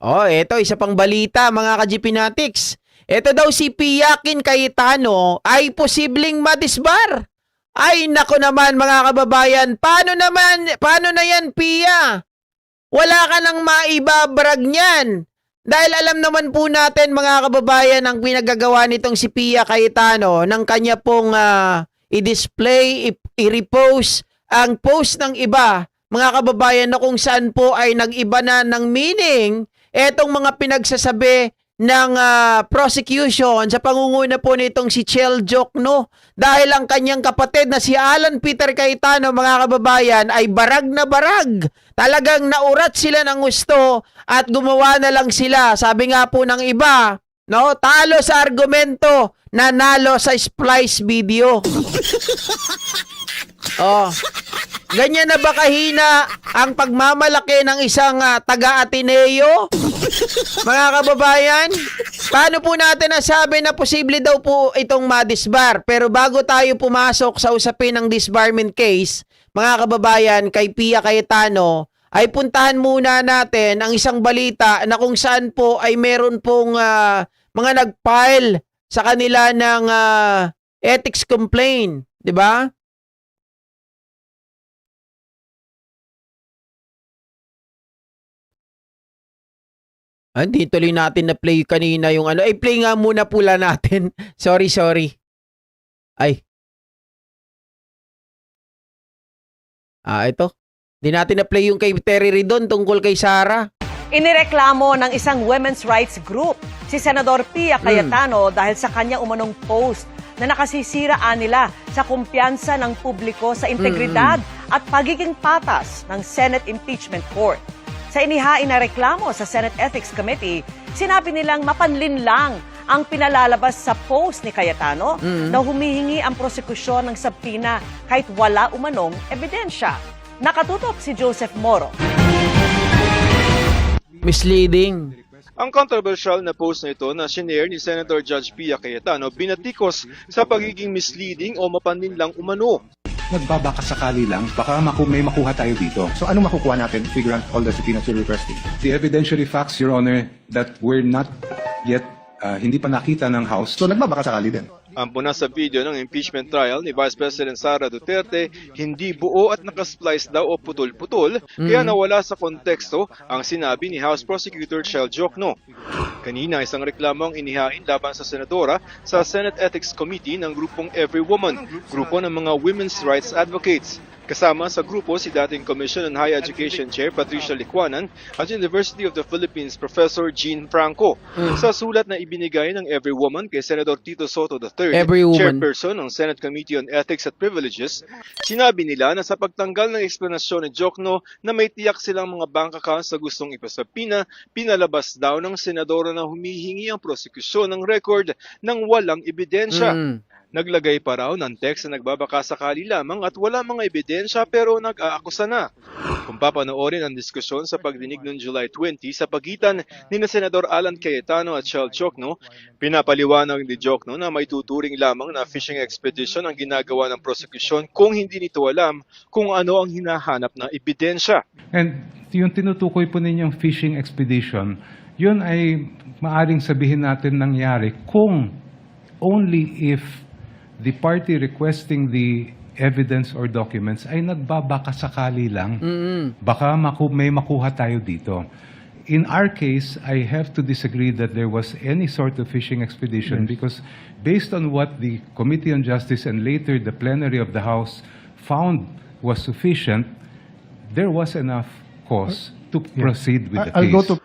Oh, eto, isa pang balita mga ka-GPnatics. Eto daw si Piakin Cayetano ay posibleng madisbar. Ay, nako naman mga kababayan, paano na yan, Pia? Wala ka nang maibabrag niyan. Dahil alam naman po natin mga kababayan ang pinagagawa nitong si Pia Cayetano ng kanya pong i-display, i-repost ang post ng iba. Mga kababayan na kung saan po ay nag-iba na ng meaning etong mga pinagsasabi ng prosecution sa pangunguna po nitong si Chel Jokno dahil ang kanyang kapatid na si Alan Peter Cayetano mga kababayan ay barag na barag. Talagang naurat sila ng gusto at gumawa na lang sila. Sabi nga po ng iba, no, talo sa argumento, nanalo sa splice video. Oh. Ganyan na ba kahina ang pagmamalaki ng isang taga-Ateneo? Mga kababayan, paano po natin nasabi na posible daw po itong madisbar? Pero bago tayo pumasok sa usapin ng disbarment case, mga kababayan, kay Pia Cayetano, ay puntahan muna natin ang isang balita na kung saan po ay meron pong mga nag-file sa kanila ng ethics complaint, di ba? Hindi tuloy natin na play kanina yung ano. Ay, play nga muna pula natin. Sorry. Ay. Ito. Hindi natin na play yung kay Terry Ridon tungkol kay Sara. Inireklamo ng isang women's rights group si Senador Pia Cayetano dahil sa kanya umanong post na nakasisiraan nila sa kumpiyansa ng publiko sa integridad at pagiging patas ng Senate Impeachment Court. Sa inihain na reklamo sa Senate Ethics Committee, sinabi nilang mapanlin lang ang pinalalabas sa post ni Cayetano na humihingi ang prosekusyon ng subpoena kahit wala umanong ebidensya. Nakatutok si Joseph Moro. Misleading. Ang controversial na post na ito na shinare ni Senator Judge Pia Cayetano binatikos sa pagiging misleading o mapanlin lang umano. Nagbabakasakali lang, baka may makuha tayo dito. So anong makukuha natin, figure out all the subpoenas you're requesting? The evidentiary facts, Your Honor, that we're not yet, hindi pa nakita ng House. So nagbabakasakali din. Ang puna sa video ng impeachment trial ni Vice President Sara Duterte, hindi buo at nakasplice daw o putol-putol, kaya nawala sa konteksto ang sinabi ni House Prosecutor Chel Jokno. Kanina isang reklamo ang inihain laban sa senadora sa Senate Ethics Committee ng grupong Every Woman, grupo ng mga women's rights advocates. Kasama sa grupo si dating Commission on Higher Education Chair Patricia Licuanan at University of the Philippines Professor Jean Franco. Sa sulat na ibinigay ng Every Woman kay Senator Tito Soto III, Chairperson ng Senate Committee on Ethics at Privileges, sinabi nila na sa pagtanggal ng eksplanasyon ni Jokno na may tiyak silang mga bank accounts sa gustong ipasapina, pinalabas daw ng senadora na humihingi ang prosekusyon ng record ng walang ebidensya. Naglagay pa raw ng text na nagbabakasakali lamang at wala mga ebidensya pero nag-aakusa na. Kung papanoorin ang diskusyon sa pagdinig noong July 20 sa pagitan ni Senador Alan Cayetano at Chel Jokno, pinapaliwanag ni Jokno na may tuturing lamang na fishing expedition ang ginagawa ng prosekusyon kung hindi nito alam kung ano ang hinahanap na ebidensya. And yung tinutukoy po ninyong fishing expedition, yun ay maaring sabihin natin nangyari kung only if the party requesting the evidence or documents ay nagbabakasakali lang. Baka may makuha tayo dito. In our case, I have to disagree that there was any sort of fishing expedition because based on what the Committee on Justice and later the plenary of the House found was sufficient, there was enough cause to proceed with the case.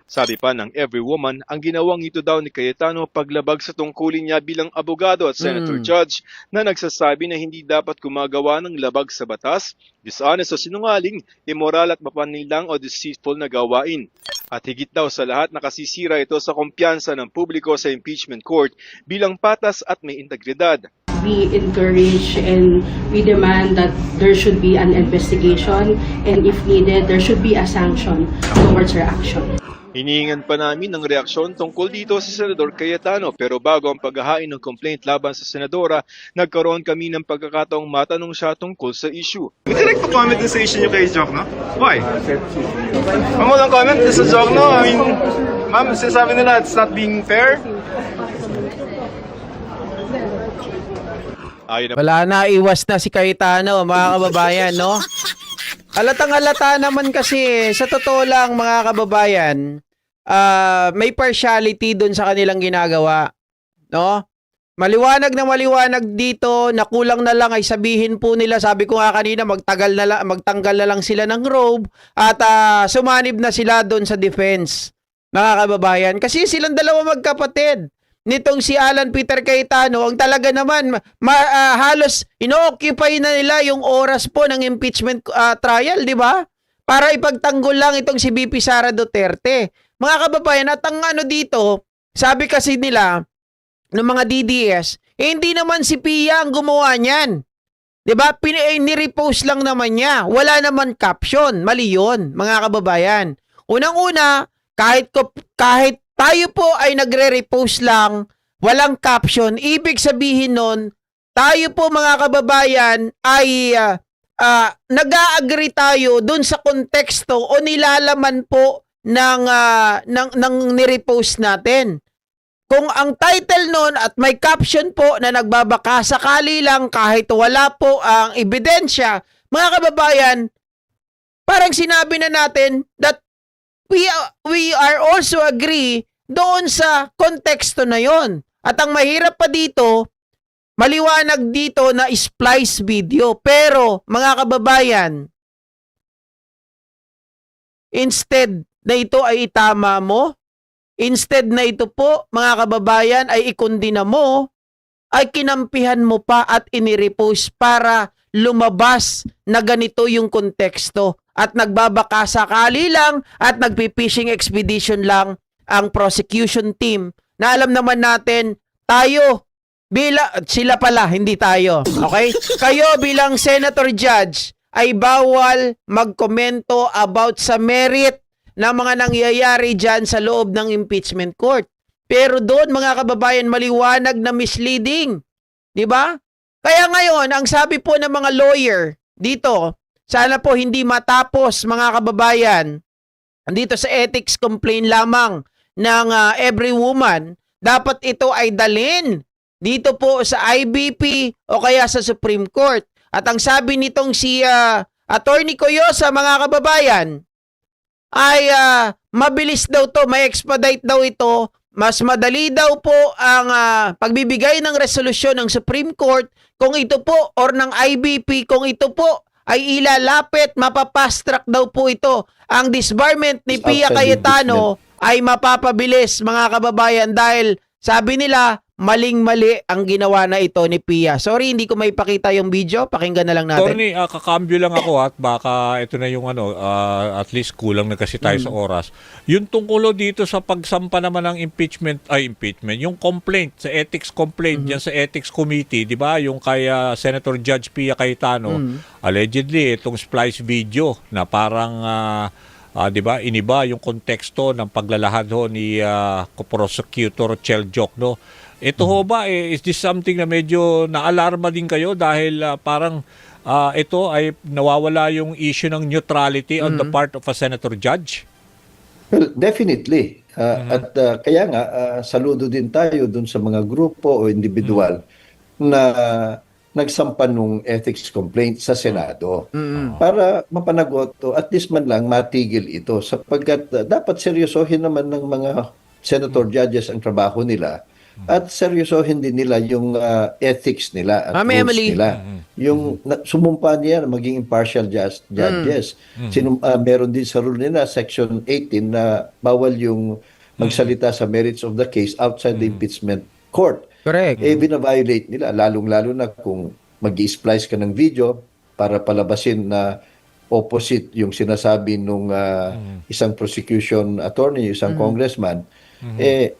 Sabi pa ng Every Woman, ang ginawang ito daw ni Cayetano paglabag sa tungkulin niya bilang abogado at senator judge na nagsasabi na hindi dapat gumagawa ng labag sa batas, dishonest o sinungaling, immoral at mapanlinlang o deceitful na gawain. At higit daw sa lahat nakasisira ito sa kumpiyansa ng publiko sa impeachment court bilang patas at may integridad. we encourage and we demand that there should be an investigation, and if needed, there should be a sanction towards her action. Hinihingan pa namin ng reaksyon tungkol dito si Senador Cayetano, pero bago ang paghahain ng complaint laban sa senadora, nagkaroon kami ng pagkakataong matanong siya tungkol sa issue. Would you like to comment sa issue niyo kay Jokno? Why? Ang walang comment sa Jokno, I mean, ma'am, sinasabi nila it's not being fair. Ayon na Wala na, iwas na si Cayetano, mga kababayan, no? Halatang-halata naman kasi, sa totoo lang, mga kababayan, may partiality dun sa kanilang ginagawa, no? Maliwanag na maliwanag dito, na kulang na lang ay sabihin po nila, sabi ko nga kanina, magtanggal na lang sila ng robe at sumanib na sila dun sa defense, mga kababayan. Kasi silang dalawa magkapatid. Nitong si Alan Peter Cayetano, ang talaga naman, halos ino-occupy na nila yung oras po ng impeachment trial, di ba? Para ipagtanggol lang itong si VP Sara Duterte. Mga kababayan, at ang ano dito, sabi kasi nila, ng mga DDS, hindi naman si Pia ang gumawa niyan. Di ba? Ni-repost lang naman niya. Wala naman caption. Mali yun, mga kababayan. Unang-una, kahit tayo po ay nagre-repost lang, walang caption, ibig sabihin nun, tayo po mga kababayan ay nag-a-agree tayo dun sa konteksto o nilalaman po ng nirepost natin. Kung ang title nun at may caption po na nagbabaka sakali lang kahit wala po ang ebidensya, mga kababayan, parang sinabi na natin that we are also agree doon sa konteksto na yon. At ang mahirap pa dito, maliwanag dito na splice video. Pero, mga kababayan, instead na ito ay itama mo, instead na ito po, mga kababayan, ay ikundina mo, ay kinampihan mo pa at inirepost para lumabas na ganito yung konteksto. At nagbabaka sakali lang at nagpi-fishing expedition lang ang prosecution team na alam naman natin tayo sila pala, hindi tayo. Okay? Kayo bilang senator judge ay bawal magkomento about sa merit ng mga nangyayari dyan sa loob ng impeachment court. Pero doon, mga kababayan, maliwanag na misleading. Di ba? Kaya ngayon, ang sabi po ng mga lawyer dito, sana po hindi matapos, mga kababayan, dito sa ethics complaint lamang ng every woman, dapat ito ay dalhin dito po sa IBP o kaya sa Supreme Court. At ang sabi nitong si Attorney Coyosa, mga kababayan, ay mabilis daw to, may expedite daw ito, mas madali daw po ang pagbibigay ng resolusyon ng Supreme Court kung ito po or ng IBP kung ito po ay ilalapit, mapapast track daw po ito. Ang disbarment ni Pia Cayetano ay mapapabilis, mga kababayan, dahil sabi nila, maling-mali ang ginawa na ito ni Pia. Sorry, hindi ko maipakita yung video. Pakinggan na lang natin. Attorney, kakambyo lang ako at baka ito na yung at least kulang na kasi tayo sa oras. Yung tungkol dito sa pagsampa naman ng impeachment, yung complaint, sa ethics complaint, yan sa ethics committee, di ba? Yung kay Senator Judge Pia Cayetano, allegedly, itong splice video na parang, di ba, iniba yung konteksto ng paglalahad ho ni Prosecutor Chel Jokno. Ito ho ba, is this something na medyo naalarma din kayo dahil parang ito ay nawawala yung issue ng neutrality on the part of a senator judge? Well, definitely. At kaya nga, saludo din tayo dun sa mga grupo o individual na nagsampa ng ethics complaint sa Senado para mapanagot o at least man lang matigil ito sapagkat dapat seryosohin naman ng mga senator judges ang trabaho nila. At seryosohin din nila yung ethics nila at rules nila. Yung sumumpa niya na maging impartial judges. Meron din sa rule nila, Section 18, na bawal yung magsalita sa merits of the case outside the impeachment court. Correct. Bina-violate nila, lalong-lalo na kung mag-i-splice ka ng video para palabasin na opposite yung sinasabi nung isang prosecution attorney, isang congressman.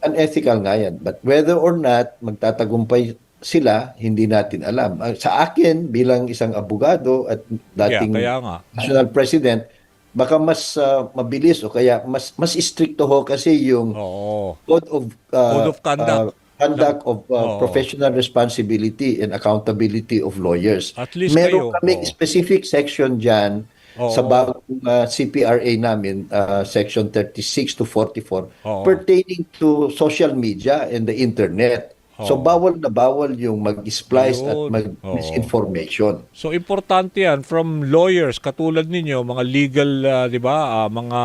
Unethical nga yan. But whether or not magtatagumpay sila, hindi natin alam. Sa akin, bilang isang abogado at dating kaya nga. national president, baka mas mabilis o kaya mas stricto ho kasi yung Oo. code of Code of conduct. conduct of Oo. professional responsibility and accountability of lawyers. At least Meron kayo, kaming oo. specific section dyan Oo. sa bagong CPRA namin, section 36 to 44, Oo. pertaining to social media and the internet. So Oo. bawal na bawal yung mag-splice at Yun. mag-misinformation. So importante 'yan from lawyers katulad ninyo, mga legal 'di ba, mga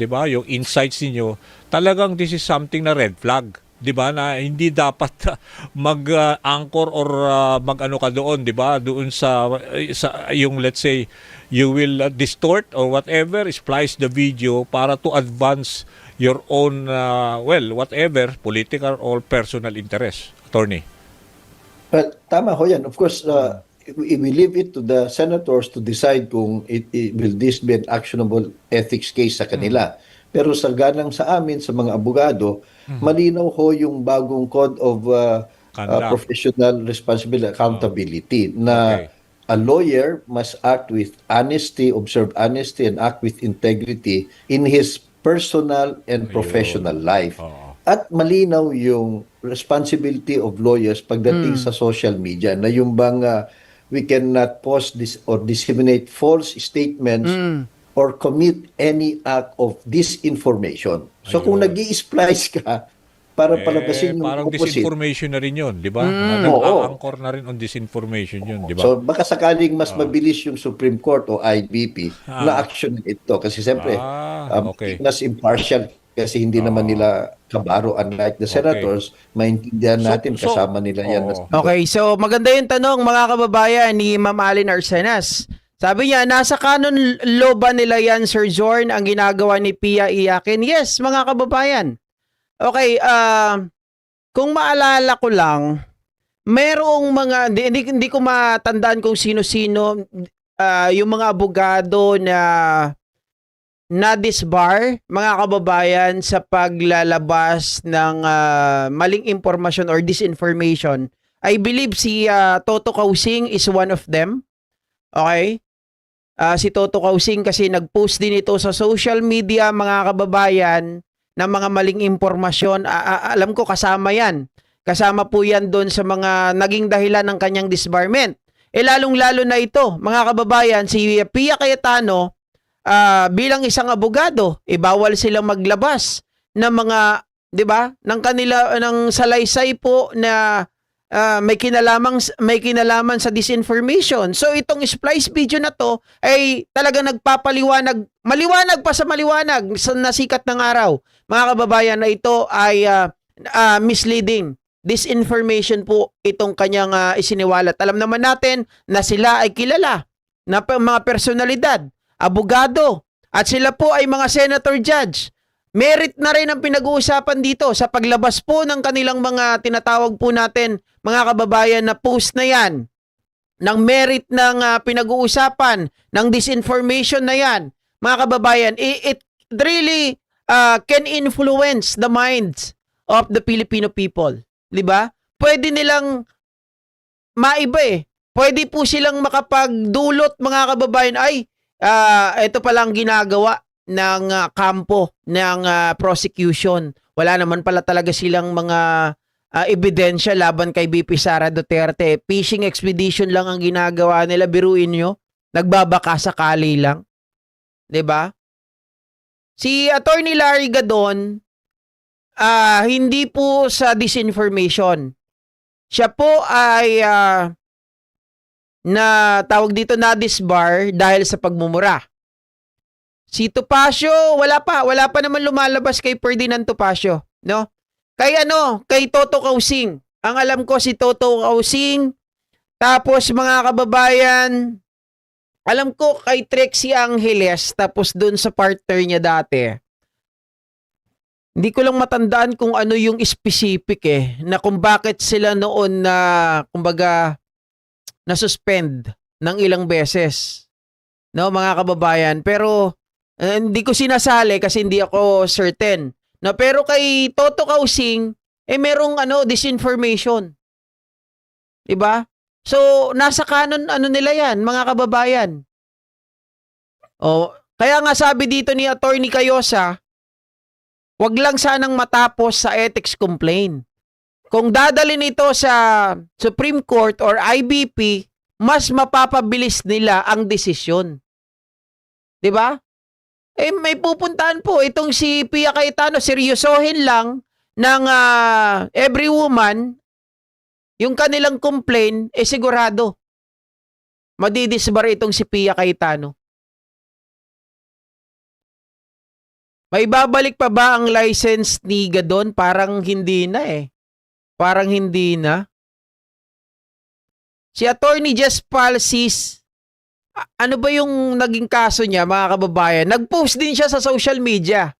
'di ba, yung insights ninyo, talagang this is something na red flag, 'di ba, na hindi dapat mag-anchor or mag-ano ka doon, 'di ba, doon sa yung let's say you will distort or whatever, splice the video para to advance your own whatever political or personal interest, attorney. Well, tama ho yan. Of course, we leave it to the senators to decide kung will this be an actionable ethics case sa kanila. Pero sa ganang sa amin, sa mga abogado, malinaw ho yung bagong code of Conduct. professional responsibility, accountability, na a lawyer must act with honesty, observe honesty, and act with integrity in his personal and professional life. Oo. At malinaw yung responsibility of lawyers pagdating sa social media na yung bang we cannot post this or disseminate false statements or commit any act of disinformation. So kung nag-i-splice ka para palabasin yung parang opposite, disinformation na rin yun, di ba? Oo. Nag-anchor na rin on disinformation yun, di ba? so baka sakaling mas mabilis yung Supreme Court o IBP na action ito kasi siyempre okay. mas impartial kasi hindi naman nila kabaro, unlike the senators, maintindihan natin So- kasama nila yan. oo. Okay, so maganda yung tanong mga kababayan ni Ma'am Allen Arsenas. Sabi niya, nasa canon law ba nila yan, Sir Zorn, ang ginagawa ni Pia Iyakin? Yes, mga kababayan. Okay, kung maalala ko lang, merong mga, hindi ko matandaan kung sino-sino, yung mga abogado na disbar, mga kababayan, sa paglalabas ng maling impormasyon or disinformation. I believe si Toto Kausing is one of them. Okay? Si Toto Kausing kasi nag-post din ito sa social media, mga kababayan, ng mga maling impormasyon. Alam ko kasama yan. Kasama po yan doon sa mga naging dahilan ng kanyang disbarment. Lalong-lalo na ito, mga kababayan, si Pia Cayetano, bilang isang abogado, bawal silang maglabas ng mga, 'di ba? Ng salaysay po na may kinalaman sa disinformation. So itong splice video na to ay talagang maliwanag pa sa maliwanag sa nasikat ng araw. Mga kababayan, na ito ay misleading. Disinformation po itong kanyang isiniwalat. Alam naman natin na sila ay kilala na mga personalidad, abogado, at sila po ay mga senator judge. Merit na rin ang pinag-uusapan dito sa paglabas po ng kanilang mga tinatawag po natin, mga kababayan, na post na yan. Ng merit ng pinag-uusapan, ng disinformation na yan. Mga kababayan, it really can influence the minds of the Filipino people. Diba? Pwede nilang maiba Pwede po silang makapagdulot, mga kababayan, ay, ito palang ginagawa ng kampo ng prosecution. Wala naman pala talaga silang mga ebidensya laban kay BP Sara Duterte. Fishing expedition lang ang ginagawa nila. Biruin nyo. Nagbabaka sakali lang. 'Di ba? Si Attorney Larry Gadon, hindi po sa disinformation. Siya po ay na tawag dito na disbar dahil sa pagmumura. Si Topacio, wala pa naman lumalabas kay Ferdinand Topacio, no? Kay Toto Kausing. Ang alam ko si Toto Kausing, tapos mga kababayan, alam ko kay Trixie Angeles, tapos dun sa partner niya dati. Hindi ko lang matandaan kung ano yung specific na kung bakit sila noon na, kumbaga, na-suspend ng ilang beses. No, mga kababayan. Pero, hindi ko sinasali kasi hindi ako certain. No, pero kay Toto Kausing, merong disinformation. 'Di ba? So, nasa kanon ano nila 'yan, mga kababayan. Oh, kaya nga sabi dito ni Attorney Cayosa, wag lang sanang matapos sa ethics complaint. Kung dadalhin ito sa Supreme Court or IBP, mas mapapabilis nila ang desisyon. 'Di ba? Eh may pupuntahan po itong si Pia Cayetano, seryosohin lang ng every woman yung kanilang complaint, eh sigurado madidisbar itong si Pia Cayetano. May babalik pa ba ang license ni Gadon? Parang hindi na eh. Parang hindi na. Si Attorney Jess Palsis, ano ba yung naging kaso niya, mga kababayan? Nag-post din siya sa social media.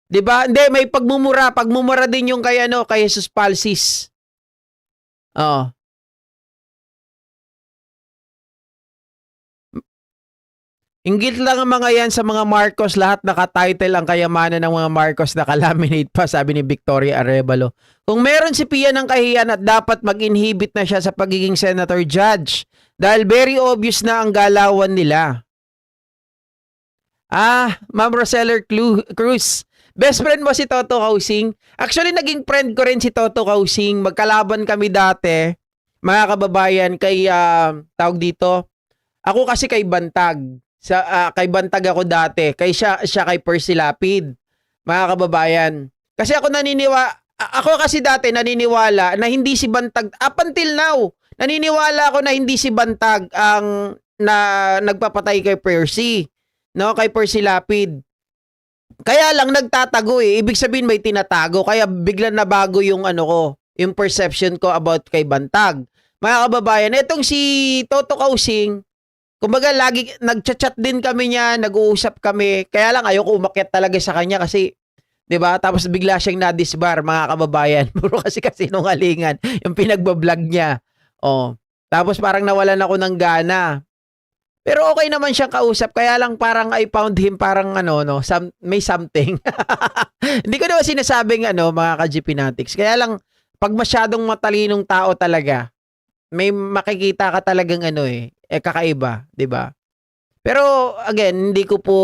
'Di ba? Hindi, may pagmumura. Pagmumura din yung kay Jesus Palsis. Oo. Inggit lang ang mga yan sa mga Marcos. Lahat nakatitle ang kayamanan ng mga Marcos na kalaminate pa, sabi ni Victoria Arevalo. Kung meron si Pia ng kahiyan at dapat mag-inhibit na siya sa pagiging senator judge dahil very obvious na ang galawan nila. Ma'am Roseller Cruz. Best friend mo si Toto Kausing? Actually, naging friend ko rin si Toto Kausing. Magkalaban kami dati, mga kababayan, kay, tawag dito, ako kasi kay Bantag. Kay Bantag ako dati. Kay siya kay Percy Lapid. Mga kababayan. Kasi ako kasi dati naniniwala na hindi si Bantag, up until now, naniniwala ako na hindi si Bantag ang nagpapatay kay Percy. No, kay Percy Lapid. Kaya lang nagtatago eh. Ibig sabihin may tinatago. Kaya biglang nabago yung yung perception ko about kay Bantag. Mga kababayan, itong si Toto Kausing, kumbaga lagi nagchat-chat din kami niya, nag-uusap kami. Kaya lang ayoko umakyat talaga sa kanya kasi 'di ba? Tapos bigla siyang na-disbar, mga kababayan. Puro kasi sinungalingan yung pinagba-vlog niya. Oh. Tapos parang nawalan ako ng gana. Pero okay naman siyang kausap, kaya lang parang I found him parang may something. Hindi ko naman sinasabing mga ka-GPnatics. Kaya lang pag masyadong matalinong tao talaga, may makikita ka talagang kakaiba, 'di ba? Pero again, hindi ko po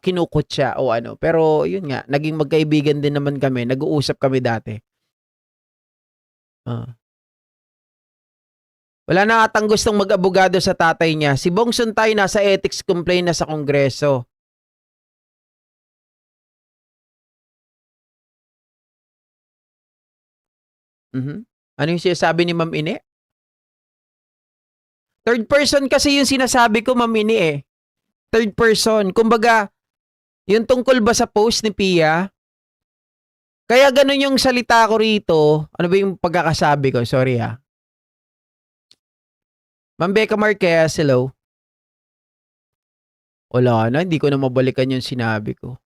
kinukot siya o pero yun nga, naging magkaibigan din naman kami, nag-uusap kami dati. Wala na atang gustong mag-abogado sa tatay niya. Si Bong Suntay nasa ethics complaint na sa Kongreso. Ano yung sinasabi ni Ma'am Ine? Third person kasi yung sinasabi ko, Ma'am Ine eh. Third person. Kumbaga, yung tungkol ba sa post ni Pia? Kaya ganun yung salita ko rito. Ano ba yung pagkakasabi ko? Sorry ha. Ma'am Becca Marquez, hello. Wala na, hindi ko na mabalikan yung sinabi ko.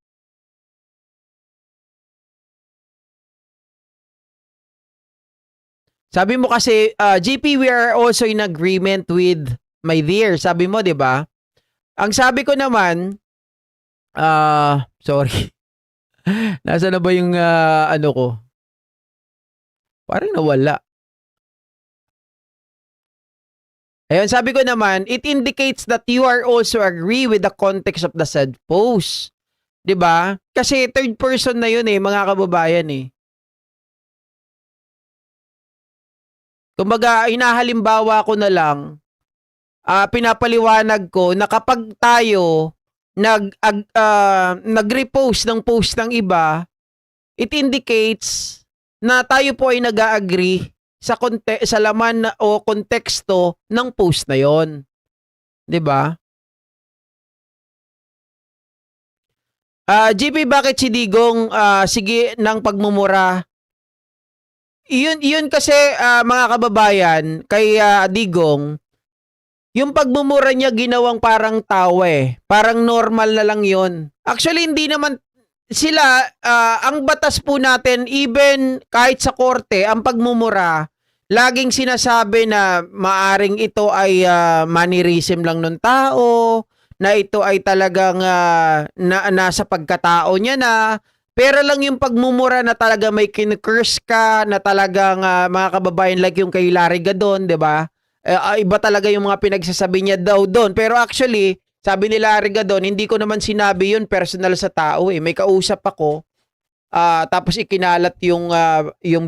Sabi mo kasi, GP, we are also in agreement with my dear. Sabi mo, di ba? Ang sabi ko naman, sorry. Nasa na ba yung ko? Parang nawala. Ayun, sabi ko naman, it indicates that you are also agree with the context of the said post. 'Di ba? Kasi third person na 'yun mga kababayan eh. Kumbaga, inahalimbawa ko na lang, pinapaliwanag ko na kapag tayo nag-repost ng post ng iba, it indicates na tayo po ay nag-agree sa laman o konteksto ng post na yon, 'di ba? GP, bakit si Digong sige ng pagmumura? Iyon kasi mga kababayan, kay Digong, yung pagmumura niya ginawang parang tawa eh. Parang normal na lang yon. Actually, hindi naman sila, ang batas po natin, even kahit sa korte, ang pagmumura, laging sinasabi na maaring ito ay mannerism lang ng tao, na ito ay talagang nasa pagkatao niya na, Pero lang yung pagmumura na talaga may kinurse ka, na talagang mga kababayan like yung kay Larry Gadon, 'di ba? Iba talaga yung mga pinagsasabi niya daw doon. Pero actually, sabi ni Larry Gadon, hindi ko naman sinabi yun personal sa tao eh. May kausap ako, tapos ikinalat yung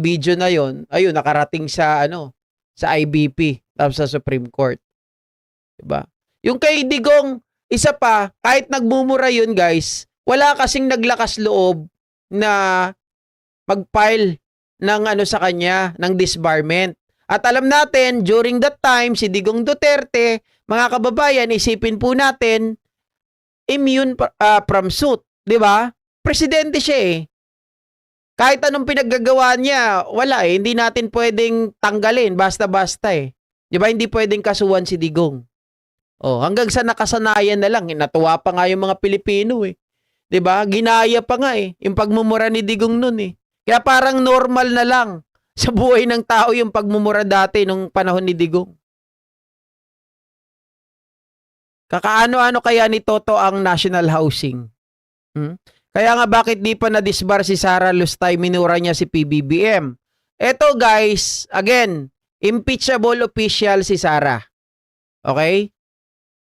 video na yun. Ayun, nakarating sa sa IBP, tapos sa Supreme Court. 'Di ba? Yung kay Digong, isa pa, kahit nagmumura yun, guys, wala kasing naglakas loob na mag-file ng sa kanya, ng disbarment. At alam natin, during that time, si Digong Duterte, mga kababayan, isipin po natin, immune from suit, di ba? Presidente siya eh. Kahit anong pinaggagawa niya, wala eh. Hindi natin pwedeng tanggalin, basta-basta eh. Di ba? Hindi pwedeng kasuhan si Digong. Oh, hanggang sa nakasanayan na lang. Natuwa pa nga yung mga Pilipino eh. 'Di ba? Ginaya pa nga eh yung pagmumura ni Digong noon eh. Kaya parang normal na lang sa buhay ng tao yung pagmumura dati nung panahon ni Digong. Kakaano-ano kaya ni Toto ang national housing? Kaya nga bakit di pa na-disbar si Sara Lustay, minura niya si PBBM? Eto guys, again, impeachable official si Sara. Okay?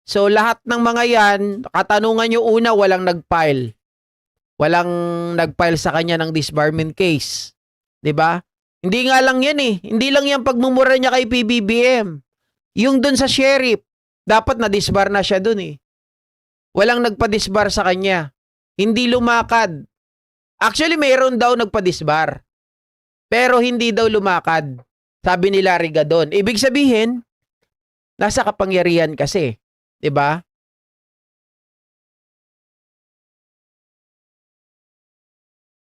So lahat ng mga yan, katanungan nyo una, walang nag-file. Walang nag-file sa kanya ng disbarment case. 'Di ba? Hindi nga lang yan eh. Hindi lang yan pagmumura niya kay PBBM. Yung dun sa sheriff, dapat na-disbar na siya dun eh. Walang nagpa-disbar sa kanya. Hindi lumakad. Actually, mayroon daw nagpa-disbar. Pero hindi daw lumakad. Sabi ni Larry Gadon. Ibig sabihin, nasa kapangyarihan kasi. 'Di ba?